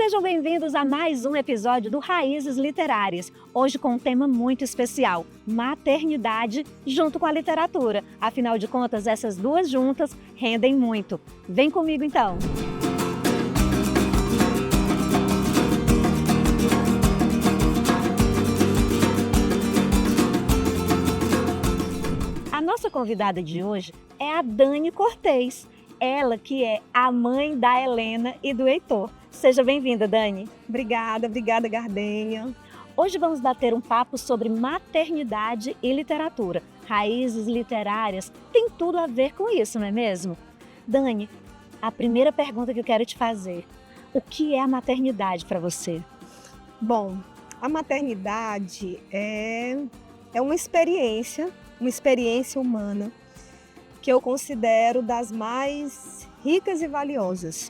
Sejam bem-vindos a mais um episódio do Raízes Literárias, hoje com um tema muito especial, maternidade junto com a literatura. Afinal de contas, essas duas juntas rendem muito. Vem comigo então! A nossa convidada de hoje é a Dani Cortez, ela que é a mãe da Helena e do Heitor. Seja bem-vinda, Dani. Obrigada Gardenha. Hoje vamos bater um papo sobre maternidade e literatura. Raízes literárias tem tudo a ver com isso, não é mesmo? Dani, a primeira pergunta que eu quero te fazer, o que é a maternidade para você? Bom, a maternidade é uma experiência humana que eu considero das mais ricas e valiosas.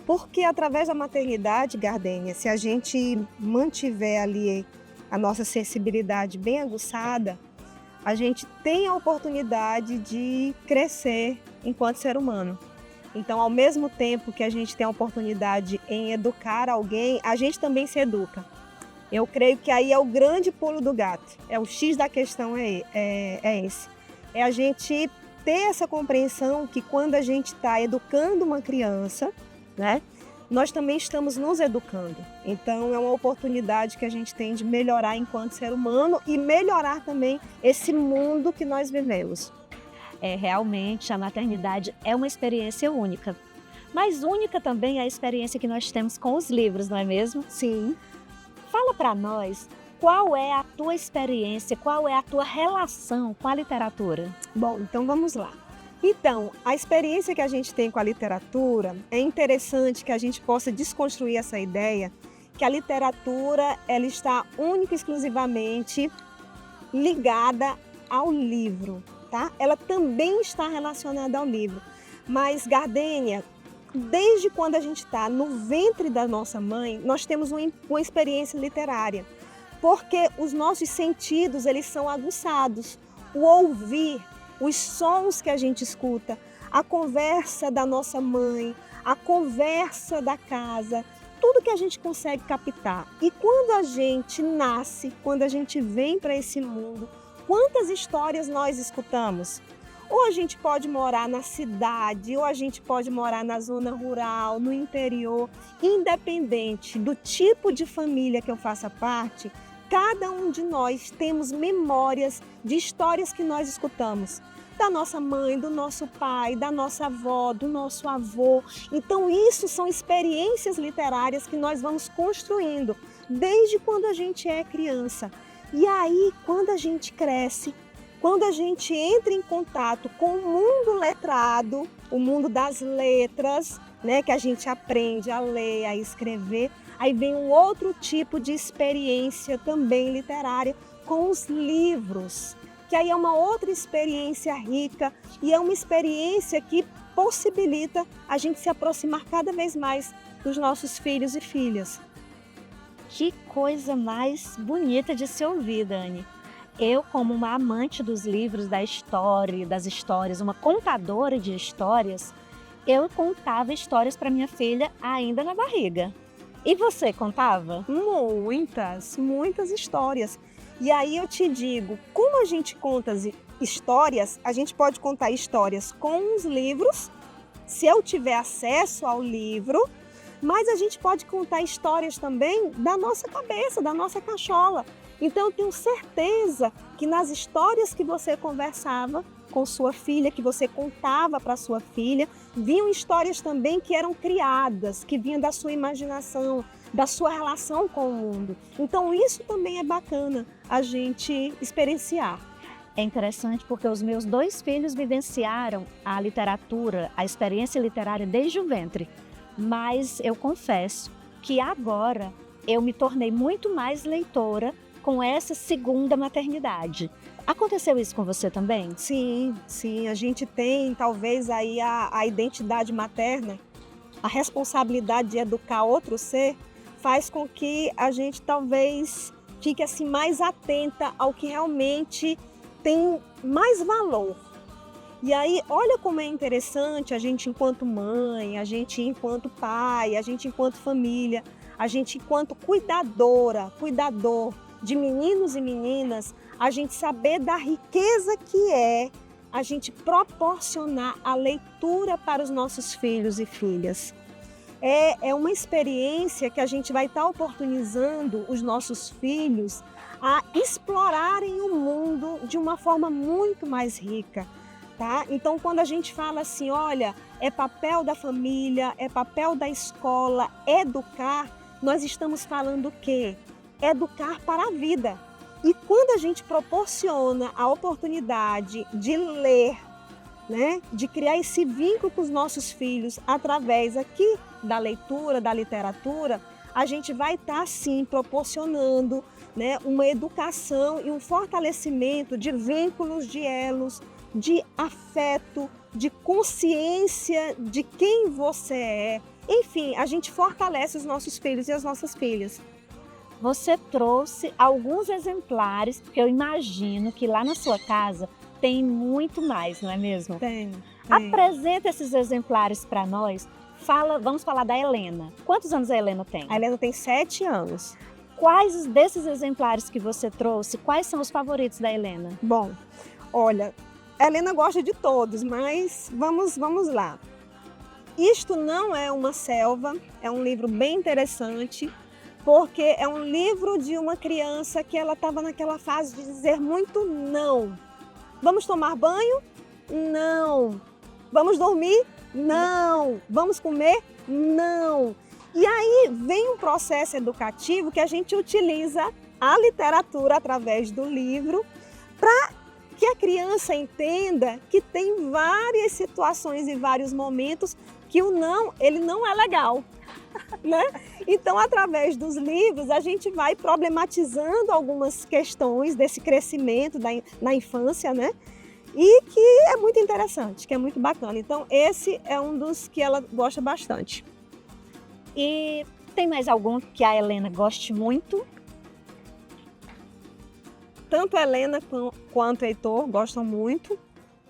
Porque através da maternidade, Gardenha, se a gente mantiver ali a nossa sensibilidade bem aguçada, a gente tem a oportunidade de crescer enquanto ser humano. Então, ao mesmo tempo que a gente tem a oportunidade em educar alguém, a gente também se educa. Eu creio que aí é o grande pulo do gato, o X da questão é esse. É a gente ter essa compreensão que quando a gente está educando uma criança, né, nós também estamos nos educando. Então é uma oportunidade que a gente tem de melhorar enquanto ser humano e melhorar também esse mundo que nós vivemos. Realmente a maternidade é uma experiência única. Mas única também é a experiência que nós temos com os livros, não é mesmo? Sim. Fala para nós, qual é a tua experiência, qual é a tua relação com a literatura? Bom, então vamos lá. Então, a experiência que a gente tem com a literatura, é interessante que a gente possa desconstruir essa ideia que a literatura ela está única e exclusivamente ligada ao livro, tá? Ela também está relacionada ao livro. Mas, desde quando a gente está no ventre da nossa mãe, nós temos uma experiência literária, porque os nossos sentidos eles são aguçados. O ouvir, os sons que a gente escuta, a conversa da nossa mãe, a conversa da casa, tudo que a gente consegue captar. E quando a gente nasce, quando a gente vem para esse mundo, quantas histórias nós escutamos? Ou a gente pode morar na cidade, ou a gente pode morar na zona rural, no interior, independente do tipo de família que eu faça parte, cada um de nós temos memórias de histórias que nós escutamos. Da nossa mãe, do nosso pai, da nossa avó, do nosso avô. Então isso são experiências literárias que nós vamos construindo desde quando a gente é criança. E aí, quando a gente cresce, quando a gente entra em contato com o mundo letrado, o mundo das letras, né, que a gente aprende a ler, a escrever, aí vem um outro tipo de experiência também literária com os livros, que aí é uma outra experiência rica e é uma experiência que possibilita a gente se aproximar cada vez mais dos nossos filhos e filhas. Que coisa mais bonita de se ouvir, Dani. Eu, como uma amante dos livros, da história, das histórias, uma contadora de histórias, eu contava histórias para minha filha ainda na barriga. E você contava? Muitas histórias. E aí eu te digo, como a gente conta as histórias, a gente pode contar histórias com os livros, se eu tiver acesso ao livro, mas a gente pode contar histórias também da nossa cabeça, da nossa cachola. Então eu tenho certeza que nas histórias que você conversava com sua filha, que você contava para sua filha, vinham histórias também que eram criadas, que vinham da sua imaginação, da sua relação com o mundo. Então isso também é bacana a gente experienciar. É interessante porque os meus dois filhos vivenciaram a literatura, a experiência literária desde o ventre. Mas eu confesso que agora eu me tornei muito mais leitora com essa segunda maternidade. Aconteceu isso com você também? Sim. A gente tem talvez aí a identidade materna, a responsabilidade de educar outro ser, faz com que a gente talvez fique assim mais atenta ao que realmente tem mais valor. E aí, olha como é interessante a gente enquanto mãe, a gente enquanto pai, a gente enquanto família, a gente, enquanto cuidador de meninos e meninas, a gente saber da riqueza que é a gente proporcionar a leitura para os nossos filhos e filhas. É uma experiência que a gente vai estar oportunizando os nossos filhos a explorarem o mundo de uma forma muito mais rica, tá? Então, quando a gente fala assim, olha, é papel da família, é papel da escola educar, nós estamos falando o quê? Educar para a vida. E quando a gente proporciona a oportunidade de ler, né, de criar esse vínculo com os nossos filhos através aqui da leitura, da literatura, a gente vai estar, sim, proporcionando, né, uma educação e um fortalecimento de vínculos, de elos, de afeto, de consciência de quem você é. Enfim, a gente fortalece os nossos filhos e as nossas filhas. Você trouxe alguns exemplares, porque eu imagino que lá na sua casa tem muito mais, não é mesmo? Tem. Apresenta esses exemplares para nós. Vamos falar da Helena. Quantos anos a Helena tem? A Helena tem 7 anos. Quais desses exemplares que você trouxe, quais são os favoritos da Helena? Bom, olha, a Helena gosta de todos, mas vamos lá. Isto Não É Uma Selva é um livro bem interessante, porque é um livro de uma criança que ela estava naquela fase de dizer muito não. Vamos tomar banho? Não. Vamos dormir? Não. Vamos comer? Não. E aí vem um processo educativo que a gente utiliza a literatura através do livro para que a criança entenda que tem várias situações e vários momentos que o não, ele não é legal. Né? Então, através dos livros, a gente vai problematizando algumas questões desse crescimento na infância, né? E que é muito interessante, que é muito bacana. Então, esse é um dos que ela gosta bastante. E tem mais algum que a Helena goste muito? Tanto a Helena quanto o Heitor gostam muito.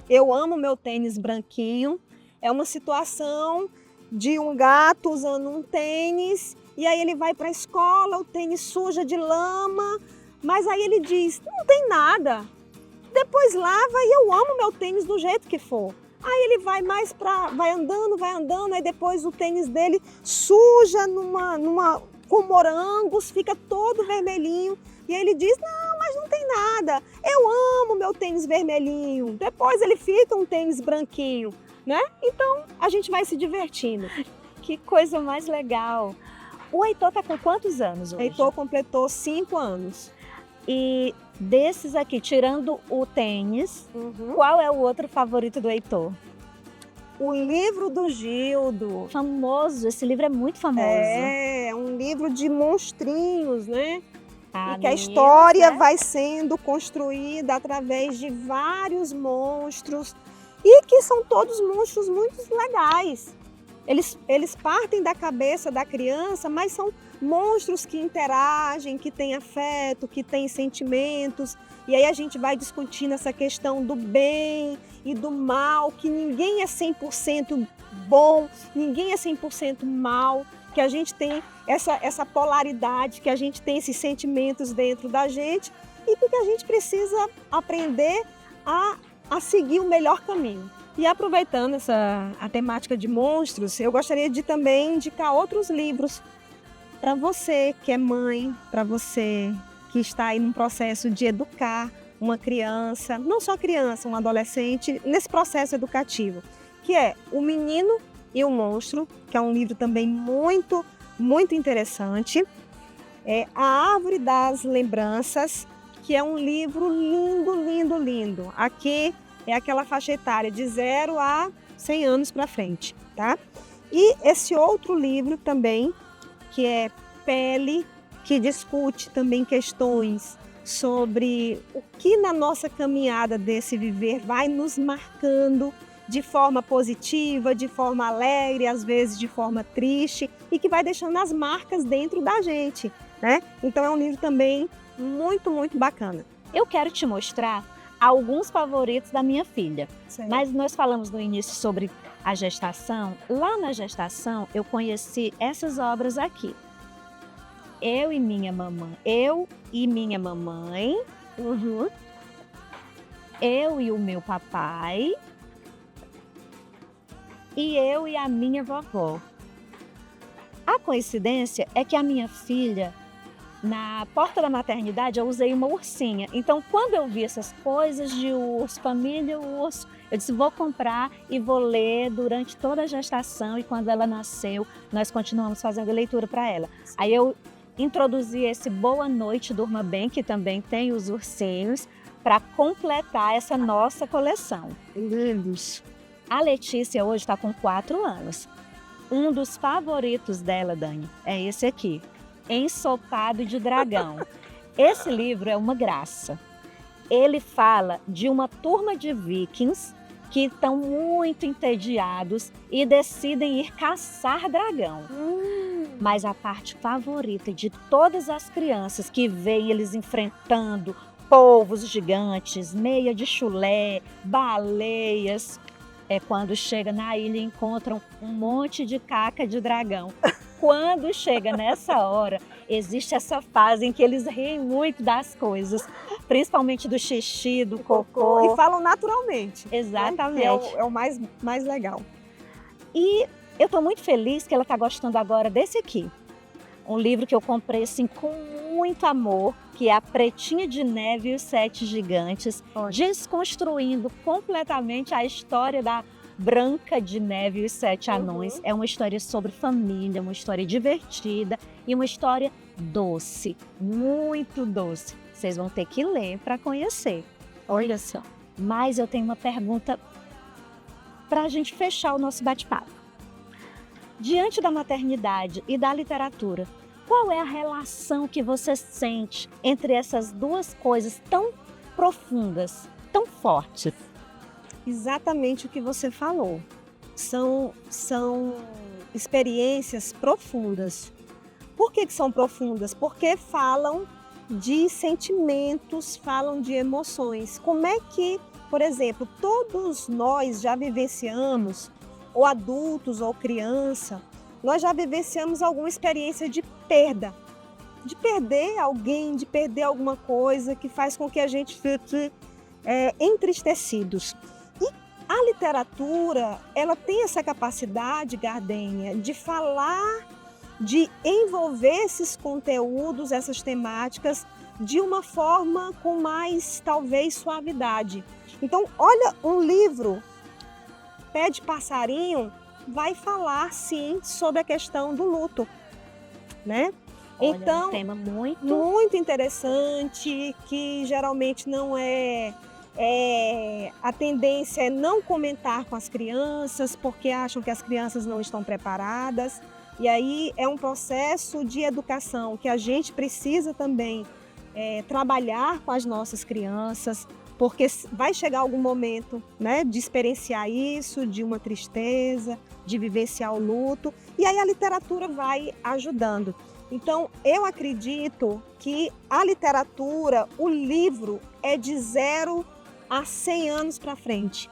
Eu amo meu tênis branquinho. É uma situação de um gato usando um tênis, e aí ele vai para a escola, o tênis suja de lama, mas aí ele diz, não tem nada, depois lava e eu amo meu tênis do jeito que for. Aí ele vai vai andando, aí depois o tênis dele suja com morangos, fica todo vermelhinho, e aí ele diz, não, mas não tem nada, eu amo meu tênis vermelhinho, depois ele fica um tênis branquinho. Né? Então, a gente vai se divertindo. Que coisa mais legal. O Heitor está com quantos anos hoje? Heitor completou 5 anos. E desses aqui, tirando o tênis, qual é o outro favorito do Heitor? O livro do Gildo. Famoso, esse livro é muito famoso. É um livro de monstrinhos, né? Ah, e que a história vai sendo construída através de vários monstros. E que são todos monstros muito legais. Eles partem da cabeça da criança, mas são monstros que interagem, que têm afeto, que têm sentimentos. E aí a gente vai discutindo essa questão do bem e do mal, que ninguém é 100% bom, ninguém é 100% mal, que a gente tem essa polaridade, que a gente tem esses sentimentos dentro da gente e que a gente precisa aprender a seguir o melhor caminho. E aproveitando a temática de monstros, eu gostaria de também indicar outros livros para você que é mãe, para você que está aí num processo de educar uma criança, não só criança, um adolescente, nesse processo educativo, que é O Menino e o Monstro, que é um livro também muito, muito interessante. É A Árvore das Lembranças, que é um livro lindo, lindo, lindo. Aqui é aquela faixa etária de 0 a 100 anos para frente, tá? E esse outro livro também, que é Pele, que discute também questões sobre o que na nossa caminhada desse viver vai nos marcando de forma positiva, de forma alegre, às vezes de forma triste, e que vai deixando as marcas dentro da gente, né? Então é um livro também muito, muito bacana. Eu quero te mostrar alguns favoritos da minha filha. Sim. Mas nós falamos no início sobre a gestação. Lá na gestação eu conheci essas obras aqui. eu e minha mamãe, eu e minha mamãe, eu e o meu papai e eu e a minha vovó. A coincidência é que a minha filha, na porta da maternidade, eu usei uma ursinha. Então, quando eu vi essas coisas de urso, família urso, eu disse, vou comprar e vou ler durante toda a gestação. E quando ela nasceu, nós continuamos fazendo leitura para ela. Aí eu introduzi esse Boa Noite, Durma Bem, que também tem os ursinhos, para completar essa nossa coleção. Lindos. A Letícia hoje está com 4 anos. Um dos favoritos dela, Dani, é esse aqui, Ensopado de Dragão. Esse livro é uma graça. Ele fala de uma turma de vikings que estão muito entediados e decidem ir caçar dragão. Mas a parte favorita de todas as crianças que veem eles enfrentando polvos gigantes, meia de chulé, baleias, é quando chega na ilha e encontram um monte de caca de dragão. Quando chega nessa hora, existe essa fase em que eles riem muito das coisas, principalmente do xixi, do cocô. E falam naturalmente. Exatamente. Né? Que é o mais legal. E eu estou muito feliz que ela está gostando agora desse aqui. Um livro que eu comprei assim com muito amor, que é A Pretinha de Neve e os 7 Gigantes, desconstruindo completamente a história da Branca de Neve e os 7 Anões. É uma história sobre família, uma história divertida e uma história doce, muito doce. Vocês vão ter que ler para conhecer. Olha só. Mas eu tenho uma pergunta para a gente fechar o nosso bate-papo. Diante da maternidade e da literatura, qual é a relação que você sente entre essas duas coisas tão profundas, tão fortes? Exatamente o que você falou. São experiências profundas. Por que são profundas? Porque falam de sentimentos, falam de emoções. Como é que, por exemplo, todos nós já vivenciamos, ou adultos ou criança, nós já vivenciamos alguma experiência de perda, de perder alguém, de perder alguma coisa que faz com que a gente fique entristecidos. E a literatura, ela tem essa capacidade, Gardênia, de falar, de envolver esses conteúdos, essas temáticas, de uma forma com mais, talvez, suavidade. Então, olha, um livro, Pé de Passarinho, vai falar, sim, sobre a questão do luto, né? Olha, então, um tema muito interessante, que geralmente não a tendência é não comentar com as crianças, porque acham que as crianças não estão preparadas. E aí é um processo de educação que a gente precisa também trabalhar com as nossas crianças, porque vai chegar algum momento, né, de experienciar isso, de uma tristeza, de vivenciar o luto, e aí a literatura vai ajudando. Então, eu acredito que a literatura, o livro, é de 0 a 100 anos para frente.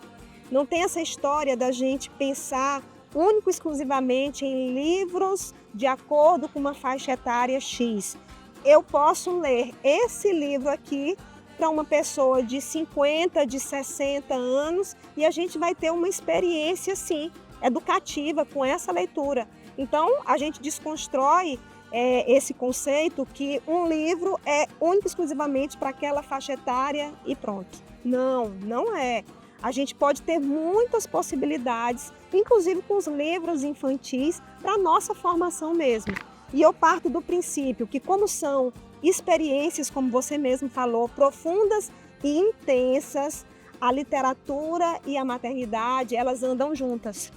Não tem essa história da gente pensar único e exclusivamente em livros de acordo com uma faixa etária X. Eu posso ler esse livro aqui para uma pessoa de 50, de 60 anos e a gente vai ter uma experiência, sim, educativa com essa leitura. Então, a gente desconstrói esse conceito que um livro é único e exclusivamente para aquela faixa etária e pronto. Não, não é. A gente pode ter muitas possibilidades, inclusive com os livros infantis, para a nossa formação mesmo. E eu parto do princípio que, como são experiências, como você mesmo falou, profundas e intensas, a literatura e a maternidade, elas andam juntas,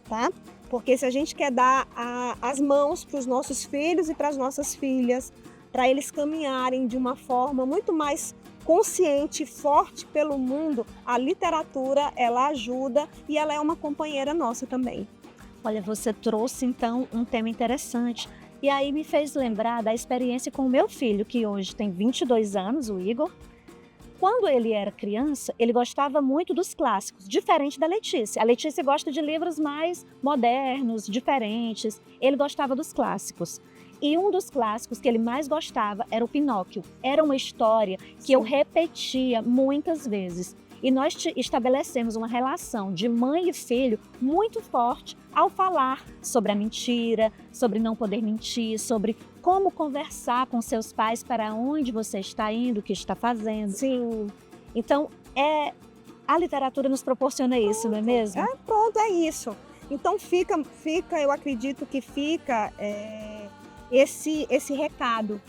tá? Porque se a gente quer dar as mãos para os nossos filhos e para as nossas filhas, para eles caminharem de uma forma muito mais consciente, forte pelo mundo, a literatura, ela ajuda e ela é uma companheira nossa também. Olha, você trouxe então um tema interessante e aí me fez lembrar da experiência com o meu filho, que hoje tem 22 anos, o Igor. Quando ele era criança, ele gostava muito dos clássicos, diferente da Letícia. A Letícia gosta de livros mais modernos, diferentes. Ele gostava dos clássicos. E um dos clássicos que ele mais gostava era o Pinóquio. Era uma história que eu repetia muitas vezes. E nós estabelecemos uma relação de mãe e filho muito forte ao falar sobre a mentira, sobre não poder mentir, sobre como conversar com seus pais, para onde você está indo, o que está fazendo. Sim. Então, a literatura nos proporciona isso, não é mesmo? Pronto, é isso. Então eu acredito que fica esse recado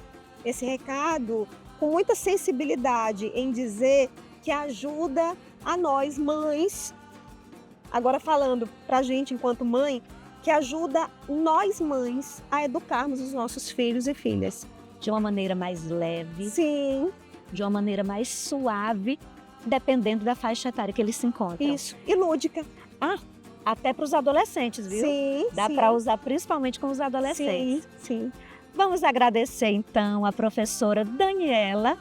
com muita sensibilidade em dizer que ajuda a nós mães, agora falando para a gente enquanto mãe, que ajuda nós mães a educarmos os nossos filhos e filhas. De uma maneira mais leve. Sim. De uma maneira mais suave, dependendo da faixa etária que eles se encontram. Isso, e lúdica. Até para os adolescentes, viu? Sim, Dá para usar principalmente com os adolescentes. Sim. Vamos agradecer então a professora Daniela,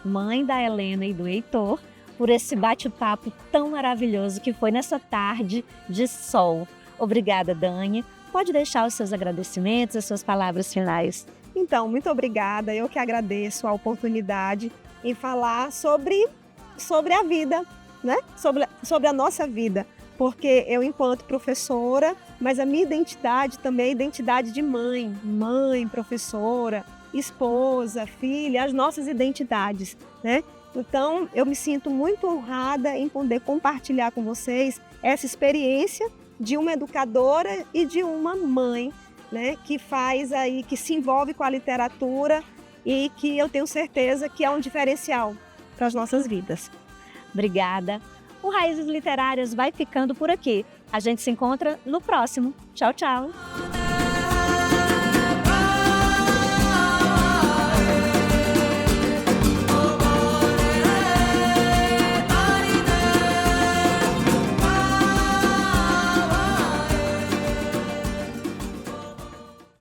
mãe da Helena e do Heitor, por esse bate-papo tão maravilhoso que foi nessa tarde de sol. Obrigada, Dani. Pode deixar os seus agradecimentos, as suas palavras finais. Então, muito obrigada. Eu que agradeço a oportunidade em falar sobre a vida, né? Sobre a nossa vida. Porque eu, enquanto professora, mas a minha identidade também é identidade de mãe, professora, esposa, filha, as nossas identidades, né? Então, eu me sinto muito honrada em poder compartilhar com vocês essa experiência de uma educadora e de uma mãe, né? Que se envolve com a literatura e que eu tenho certeza que é um diferencial para as nossas vidas. Obrigada. O Raízes Literárias vai ficando por aqui. A gente se encontra no próximo. Tchau, tchau!